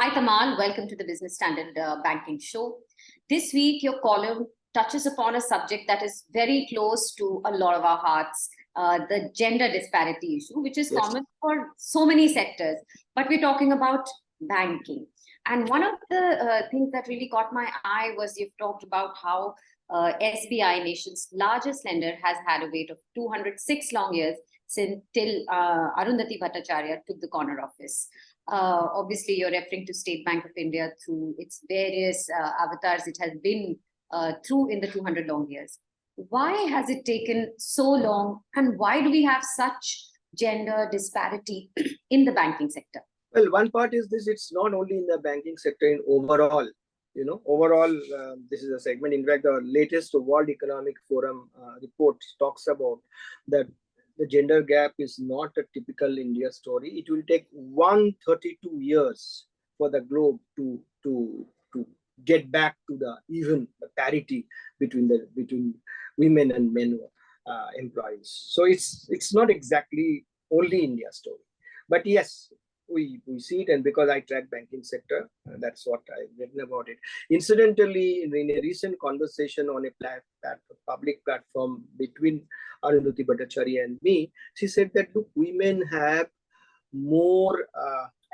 Hi, Tamal. Welcome to the Business Standard Banking Show. This week, your column touches upon a subject that is very close to a lot of our hearts, the gender disparity issue, which is common for so many sectors. But we're talking about banking. And one of the things that really caught my eye was you've talked about how SBI, nation's largest lender, has had a wait of 206 long years since till Arundhati Bhattacharya took the corner office. Obviously, you're referring to State Bank of India through its various avatars it has been through in the 200 long years. Why has it taken so long, and why do we have such gender disparity in the banking sector? Well, one part is this: it's not only in the banking sector, in overall. This is a segment. In fact, the latest World Economic Forum report talks about that the gender gap is not a typical India story. It will take 132 years for the globe to get back to the even parity between women and men employees. So it's not exactly only India story, but yes, we see it, and because I track banking sector, that's what I've written about it. Incidentally, in a recent conversation on a public platform between Arundhati Bhattacharya and me, she said that look, women have more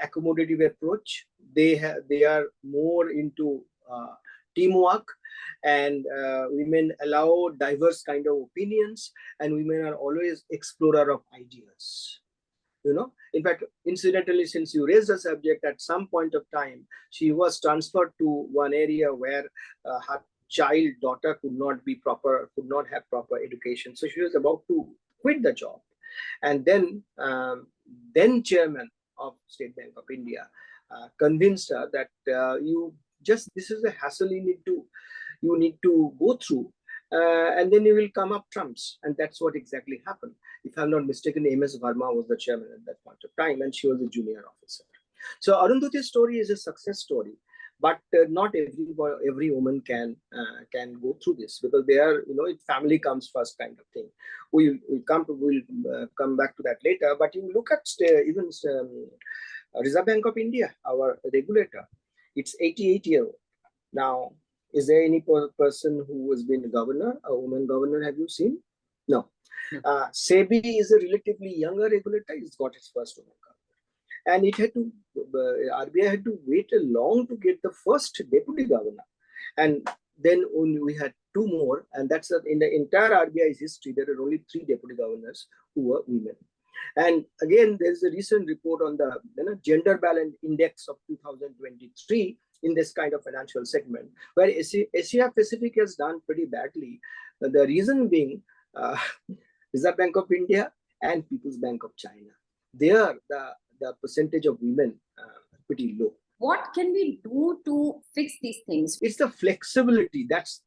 accommodative approach. They are more into teamwork, and women allow diverse kind of opinions, and women are always explorer of ideas. In fact, incidentally, since you raised the subject, at some point of time, she was transferred to one area where her daughter could not have proper education. So she was about to quit the job. And then chairman of State Bank of India convinced her that this is a hassle you need to go through. And then you will come up trumps. And that's what exactly happened. If I'm not mistaken, MS Verma was the chairman at that point of time, and she was a junior officer. So Arundhati's story is a success story, but not every woman can go through this, because they are, family comes first kind of thing. We'll come back to that later. But you look at even Reserve Bank of India, our regulator, it's 88-year-old now. Is there any person who has been a governor, a woman governor? Have you seen? No. SCB is a relatively younger regulator. It's got its first woman governor. And RBI had to wait a long to get the first deputy governor. And then only we had two more. And that's in the entire RBI's history, there are only 3 deputy governors who were women. And again, there's a recent report on the gender balance index of 2023 in this kind of financial segment, where Asia Pacific has done pretty badly. The reason being Reserve Bank of India and People's Bank of China. There, the percentage of women pretty low. What can we do to fix these things? It's the flexibility. That's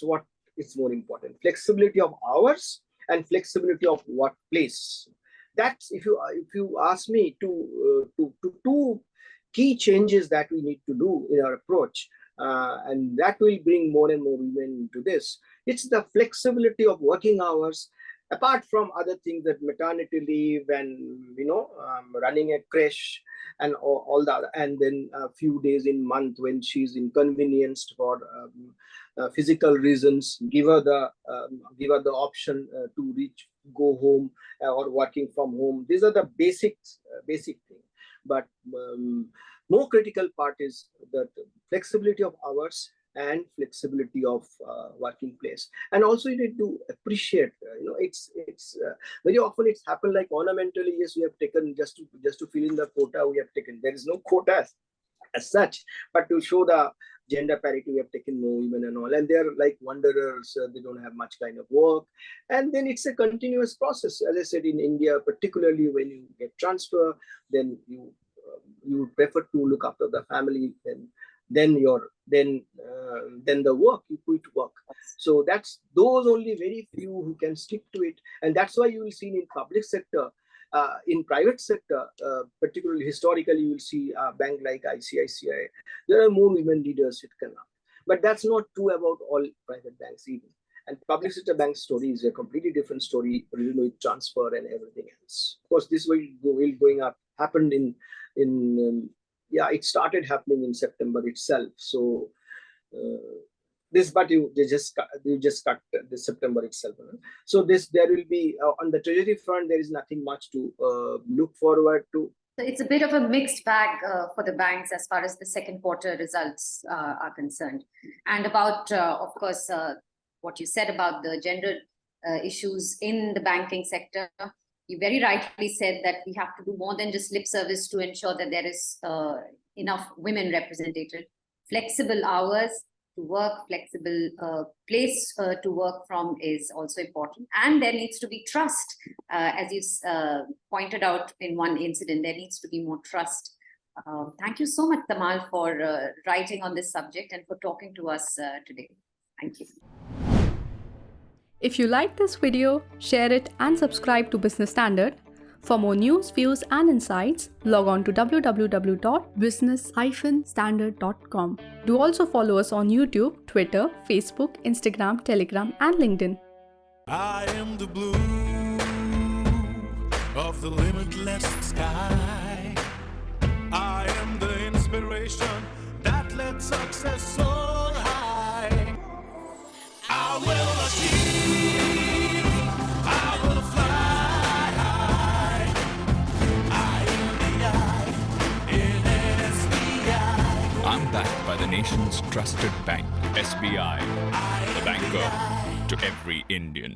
what is more important. Flexibility of hours and flexibility of workplace. That's, if you ask me, to two key changes that we need to do in our approach, and that will bring more and more women into this. It's the flexibility of working hours, apart from other things, that maternity leave and running a creche and all that, and then a few days in month when she's inconvenienced for physical reasons, give her the option to go home or working from home. These are the basic things. But more critical part is the flexibility of hours and flexibility of working place. And also you need to appreciate, it's very often it's happened like ornamentally. Yes, we have taken just to fill in the quota. We have taken, there is no quota as such, but to show the gender parity, we have taken more women and all, and they're like wanderers. They don't have much kind of work, and then it's a continuous process. As I said, in India, particularly when you get transfer, then you prefer to look after the family, and then the work, you quit work. So that's those only very few who can stick to it, and that's why you will see in public sector. In private sector, particularly historically, you will see a bank like ICICI. There are more women leaders it can up. But that's not true about all private banks even. And public sector bank story is a completely different story, with transfer and everything else. Of course, this will happened in yeah, it started happening in September itself. So but you just cut this September itself. So there will be on the treasury front, there is nothing much to look forward to. So it's a bit of a mixed bag for the banks as far as the second quarter results are concerned. And about, of course, what you said about the gender issues in the banking sector, you very rightly said that we have to do more than just lip service to ensure that there is enough women represented. Flexible hours to work, flexible place to work from is also important. And there needs to be trust. As you pointed out in one incident, there needs to be more trust. Thank you so much, Tamal, for writing on this subject and for talking to us today. Thank you. If you like this video, share it and subscribe to Business Standard. For more news, views and insights, log on to www.business-standard.com. Do also follow us on YouTube, Twitter, Facebook, Instagram, Telegram and LinkedIn. I am the blue of the limitless sky. I am the inspiration that lets success soar high. I will achieve, I will fly high. I am the I in SBI. I'm backed by the nation's trusted bank, SBI, the banker to every Indian.